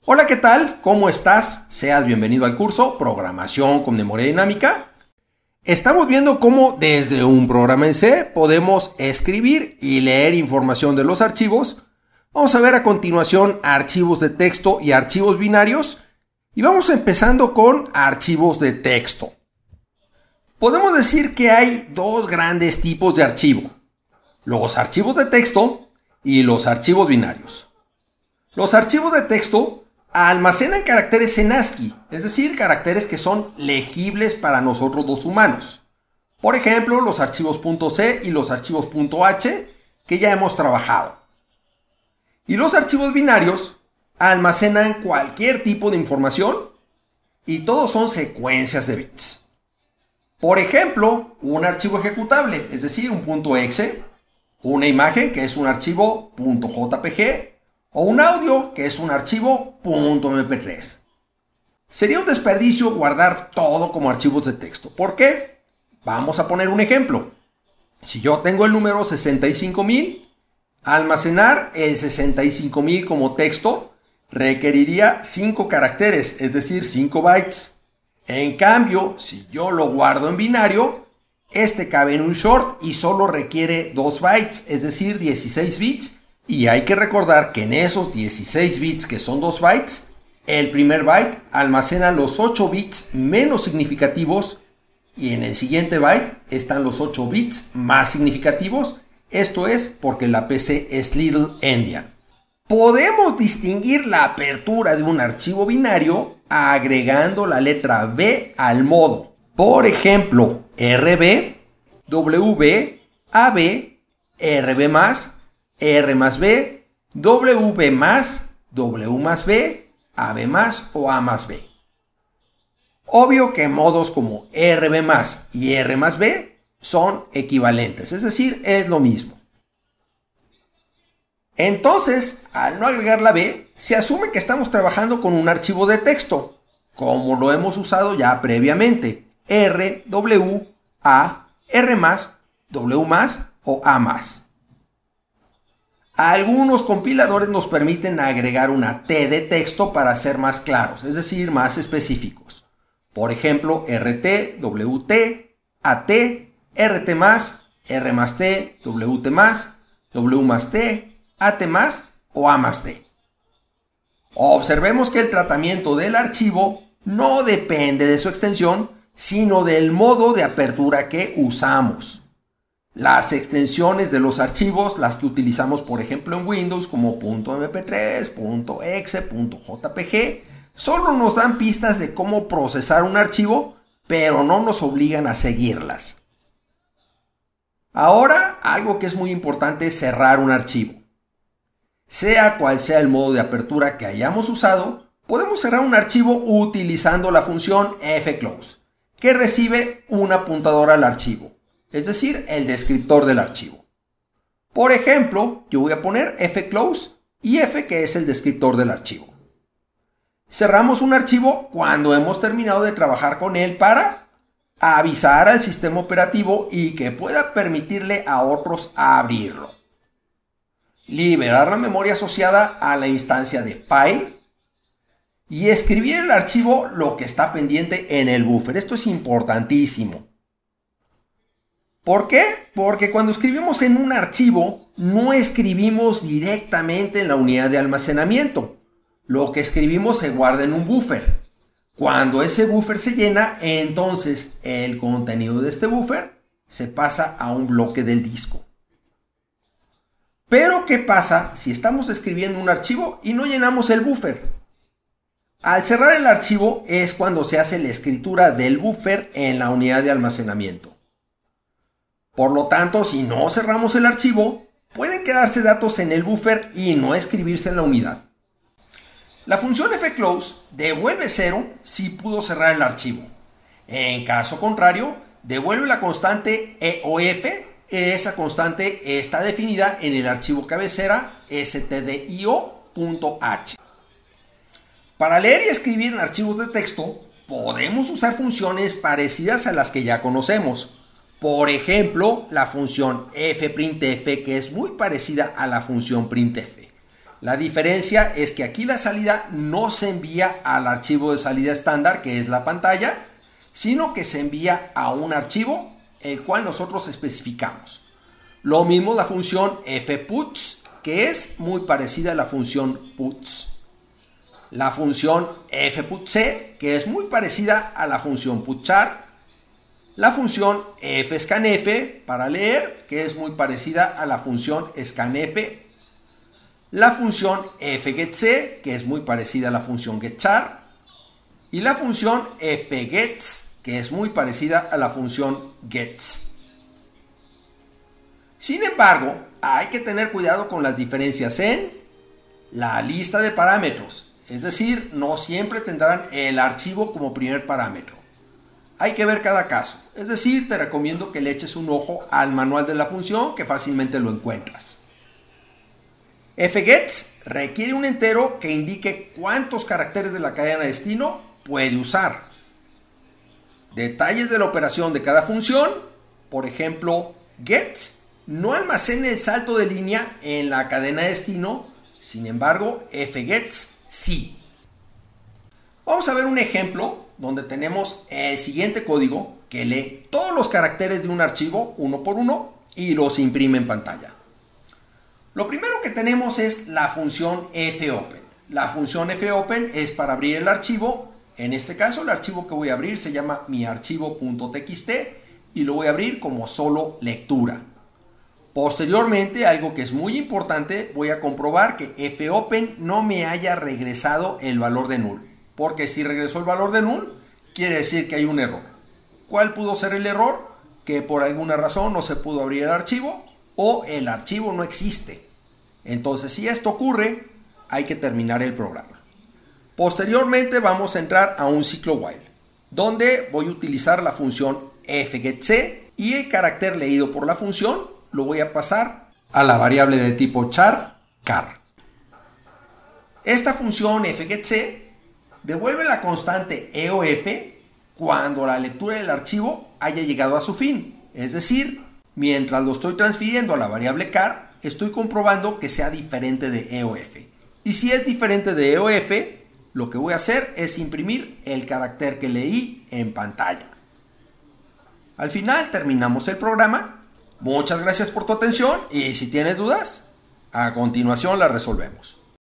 Hola, ¿qué tal? ¿Cómo estás? Seas bienvenido al curso Programación con Memoria Dinámica. Estamos viendo cómo desde un programa en C podemos escribir y leer información de los archivos. Vamos a ver a continuación archivos de texto y archivos binarios. Y vamos empezando con archivos de texto. Podemos decir que hay dos grandes tipos de archivo: los archivos de texto y los archivos binarios. Los archivos de texto almacenan caracteres en ASCII, es decir, caracteres que son legibles para nosotros los humanos. Por ejemplo, los archivos .c y los archivos .h que ya hemos trabajado. Y los archivos binarios almacenan cualquier tipo de información y todos son secuencias de bits. Por ejemplo, un archivo ejecutable, es decir, un .exe, una imagen que es un archivo .jpg, o un audio, que es un archivo .mp3. Sería un desperdicio guardar todo como archivos de texto. ¿Por qué? Vamos a poner un ejemplo. Si yo tengo el número 65.000, almacenar el 65.000 como texto requeriría 5 caracteres, es decir, 5 bytes. En cambio, si yo lo guardo en binario, este cabe en un short y solo requiere 2 bytes, es decir, 16 bits. Y hay que recordar que en esos 16 bits, que son 2 bytes, el primer byte almacena los 8 bits menos significativos y en el siguiente byte están los 8 bits más significativos. Esto es porque la PC es Little Endian. Podemos distinguir la apertura de un archivo binario agregando la letra B al modo. Por ejemplo, RB, WB, AB, RB+, R más B, W más, W más B, AB más o A más B. Obvio que modos como RB más y R más B son equivalentes, es decir, es lo mismo. Entonces, al no agregar la B, se asume que estamos trabajando con un archivo de texto, como lo hemos usado ya previamente: R, W, A, R más, W más o A más. Algunos compiladores nos permiten agregar una T de texto para ser más claros, es decir, más específicos. Por ejemplo, RT, WT, AT, RT+, R más T, WT+, W más T, AT más o A más T. Observemos que el tratamiento del archivo no depende de su extensión, sino del modo de apertura que usamos. Las extensiones de los archivos, las que utilizamos por ejemplo en Windows como .mp3, .exe, .jpg, solo nos dan pistas de cómo procesar un archivo, pero no nos obligan a seguirlas. Ahora, algo que es muy importante es cerrar un archivo. Sea cual sea el modo de apertura que hayamos usado, podemos cerrar un archivo utilizando la función fclose, que recibe un apuntador al archivo, es decir, el descriptor del archivo. Por ejemplo, yo voy a poner fclose y f, que es el descriptor del archivo. Cerramos un archivo cuando hemos terminado de trabajar con él para avisar al sistema operativo y que pueda permitirle a otros abrirlo. Liberar la memoria asociada a la instancia de file y escribir el archivo lo que está pendiente en el buffer. Esto es importantísimo. ¿Por qué? Porque cuando escribimos en un archivo, no escribimos directamente en la unidad de almacenamiento. Lo que escribimos se guarda en un buffer. Cuando ese buffer se llena, entonces el contenido de este buffer se pasa a un bloque del disco. Pero, ¿qué pasa si estamos escribiendo un archivo y no llenamos el buffer? Al cerrar el archivo es cuando se hace la escritura del buffer en la unidad de almacenamiento. Por lo tanto, si no cerramos el archivo, pueden quedarse datos en el buffer y no escribirse en la unidad. La función fclose devuelve 0 si pudo cerrar el archivo. En caso contrario, devuelve la constante e o f. Esa constante está definida en el archivo cabecera stdio.h. Para leer y escribir en archivos de texto, podemos usar funciones parecidas a las que ya conocemos. Por ejemplo, la función fprintf, que es muy parecida a la función printf. La diferencia es que aquí la salida no se envía al archivo de salida estándar, que es la pantalla, sino que se envía a un archivo el cual nosotros especificamos. Lo mismo la función fputs, que es muy parecida a la función puts. La función fputc, que es muy parecida a la función putchar. La función fscanf para leer, que es muy parecida a la función scanf. La función fgetc, que es muy parecida a la función getchar. Y la función fgets, que es muy parecida a la función gets. Sin embargo, hay que tener cuidado con las diferencias en la lista de parámetros. Es decir, no siempre tendrán el archivo como primer parámetro. Hay que ver cada caso. Es decir, te recomiendo que le eches un ojo al manual de la función, que fácilmente lo encuentras. fgets requiere un entero que indique cuántos caracteres de la cadena destino puede usar. Detalles de la operación de cada función. Por ejemplo, gets no almacena el salto de línea en la cadena destino. Sin embargo, fgets sí. Vamos a ver un ejemplo donde tenemos el siguiente código que lee todos los caracteres de un archivo uno por uno y los imprime en pantalla. Lo primero que tenemos es la función fopen. La función fopen es para abrir el archivo. En este caso, el archivo que voy a abrir se llama miarchivo.txt y lo voy a abrir como solo lectura. Posteriormente, algo que es muy importante, voy a comprobar que fopen no me haya regresado el valor de null. Porque si regresó el valor de null, quiere decir que hay un error. ¿Cuál pudo ser el error? Que por alguna razón no se pudo abrir el archivo o el archivo no existe. Entonces, si esto ocurre, hay que terminar el programa. Posteriormente vamos a entrar a un ciclo while, donde voy a utilizar la función fgetc y el carácter leído por la función lo voy a pasar a la variable de tipo char. Esta función fgetc devuelve la constante EOF cuando la lectura del archivo haya llegado a su fin. Es decir, mientras lo estoy transfiriendo a la variable char, estoy comprobando que sea diferente de EOF. Y si es diferente de EOF, lo que voy a hacer es imprimir el carácter que leí en pantalla. Al final terminamos el programa. Muchas gracias por tu atención y si tienes dudas, a continuación las resolvemos.